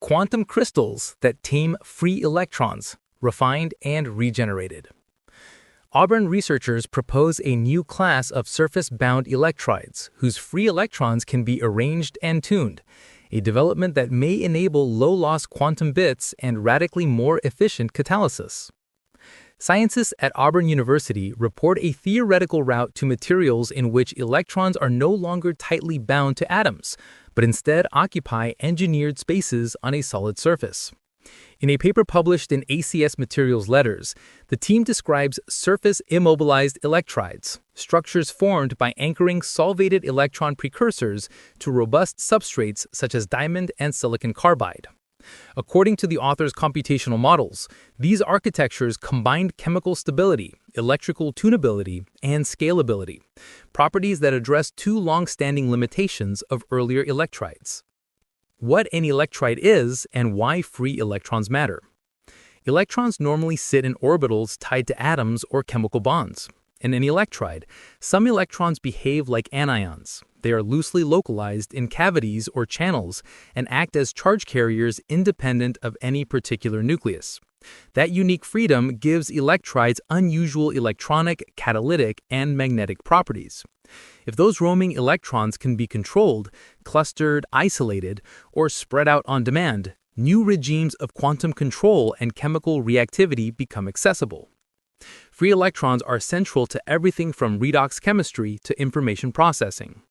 quantum crystals that tame free electrons, refined and regenerated. Auburn researchers propose a new class of surface-bound electrides whose free electrons can be arranged and tuned, a development that may enable low-loss quantum bits and radically more efficient catalysis. Scientists at Auburn University report a theoretical route to materials in which electrons are no longer tightly bound to atoms, but instead occupy engineered spaces on a solid surface. In a paper published in ACS Materials Letters, the team describes surface-immobilized electrides, structures formed by anchoring solvated-electron precursors to robust substrates such as diamond and silicon carbide. According to the author's computational models, these architectures combined chemical stability, electrical tunability, and scalability, properties that address two long-standing limitations of earlier electrides. What an electride is and why free electrons matter. Electrons normally sit in orbitals tied to atoms or chemical bonds. In an electride, some electrons behave like anions. They are loosely localized in cavities or channels and act as charge carriers independent of any particular nucleus. That unique freedom gives electrides unusual electronic, catalytic, and magnetic properties. If those roaming electrons can be controlled, clustered, isolated, or spread out on demand, new regimes of quantum control and chemical reactivity become accessible. Free electrons are central to everything from redox chemistry to information processing.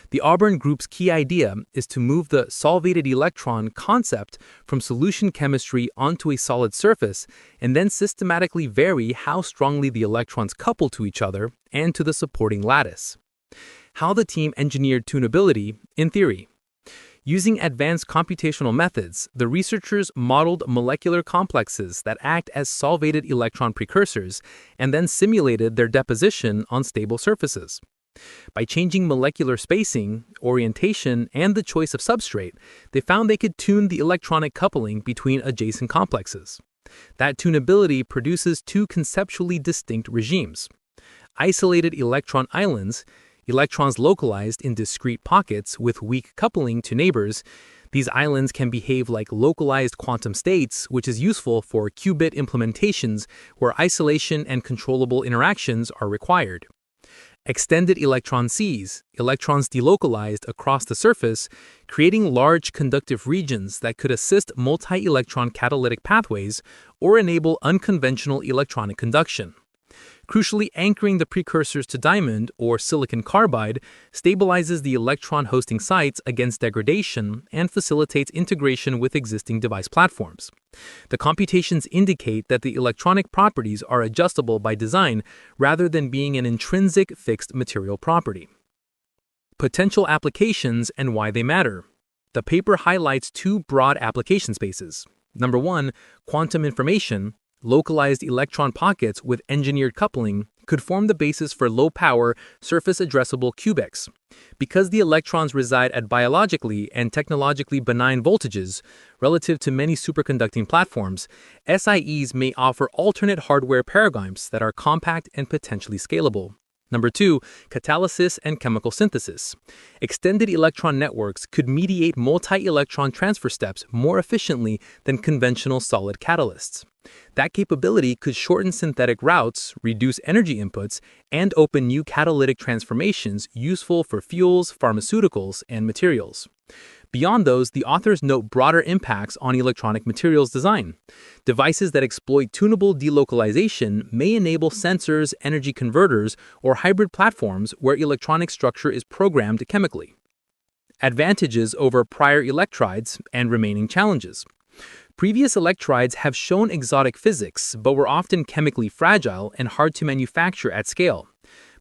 The Auburn Group's key idea is to move the solvated-electron concept from solution chemistry onto a solid surface and then systematically vary how strongly the electrons couple to each other and to the supporting lattice. How the team engineered tunability in theory. Using advanced computational methods, the researchers modeled molecular complexes that act as solvated electron precursors and then simulated their deposition on stable surfaces. By changing molecular spacing, orientation, and the choice of substrate, they found they could tune the electronic coupling between adjacent complexes. That tunability produces two conceptually distinct regimes. Isolated electron islands, electrons localized in discrete pockets with weak coupling to neighbors. These islands can behave like localized quantum states, which is useful for qubit implementations where isolation and controllable interactions are required. Extended electron seas, electrons delocalized across the surface, creating large conductive regions that could assist multi-electron catalytic pathways or enable unconventional electronic conduction. Crucially, anchoring the precursors to diamond or silicon carbide stabilizes the electron hosting sites against degradation and facilitates integration with existing device platforms. The computations indicate that the electronic properties are adjustable by design rather than being an intrinsic fixed material property. Potential applications and why they matter. The paper highlights two broad application spaces. Number one, quantum information. Localized electron pockets with engineered coupling could form the basis for low-power, surface-addressable qubits. Because the electrons reside at biologically and technologically benign voltages, relative to many superconducting platforms, SIEs may offer alternate hardware paradigms that are compact and potentially scalable. Number two, catalysis and chemical synthesis. Extended electron networks could mediate multi-electron transfer steps more efficiently than conventional solid catalysts. That capability could shorten synthetic routes, reduce energy inputs, and open new catalytic transformations useful for fuels, pharmaceuticals, and materials. Beyond those, the authors note broader impacts on electronic materials design. Devices that exploit tunable delocalization may enable sensors, energy converters, or hybrid platforms where electronic structure is programmed chemically. Advantages over prior electrides and remaining challenges. Previous electrides have shown exotic physics, but were often chemically fragile and hard to manufacture at scale.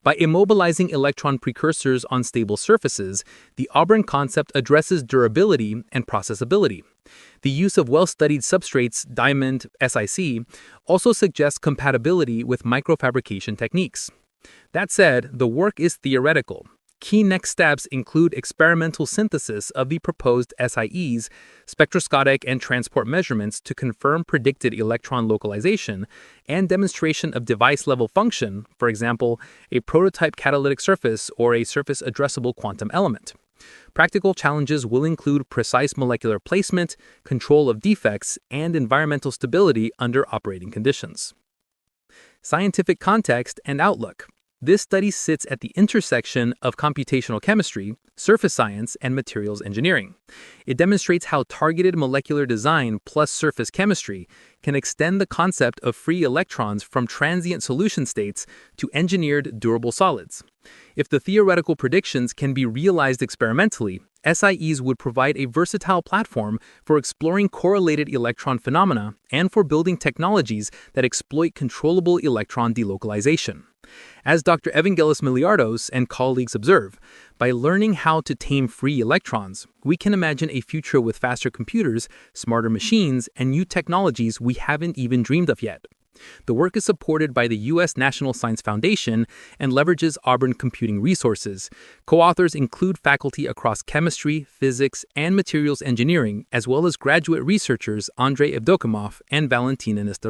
By immobilizing electron precursors on stable surfaces, the Auburn concept addresses durability and processability. The use of well-studied substrates, diamond, SiC, also suggests compatibility with microfabrication techniques. That said, the work is theoretical. Key next steps include experimental synthesis of the proposed SIEs, spectroscopic and transport measurements to confirm predicted electron localization, and demonstration of device-level function, for example, a prototype catalytic surface or a surface-addressable quantum element. Practical challenges will include precise molecular placement, control of defects, and environmental stability under operating conditions. Scientific context and outlook. This study sits at the intersection of computational chemistry, surface science, and materials engineering. It demonstrates how targeted molecular design plus surface chemistry can extend the concept of free electrons from transient solution states to engineered durable solids. If the theoretical predictions can be realized experimentally, SIEs would provide a versatile platform for exploring correlated electron phenomena and for building technologies that exploit controllable electron delocalization. As Dr. Evangelos Miliardos and colleagues observe, by learning how to tame free electrons, we can imagine a future with faster computers, smarter machines, and new technologies we haven't even dreamed of yet. The work is supported by the U.S. National Science Foundation and leverages Auburn computing resources. Co-authors include faculty across chemistry, physics, and materials engineering, as well as graduate researchers Andrei Evdokimov and Valentina Nestorova.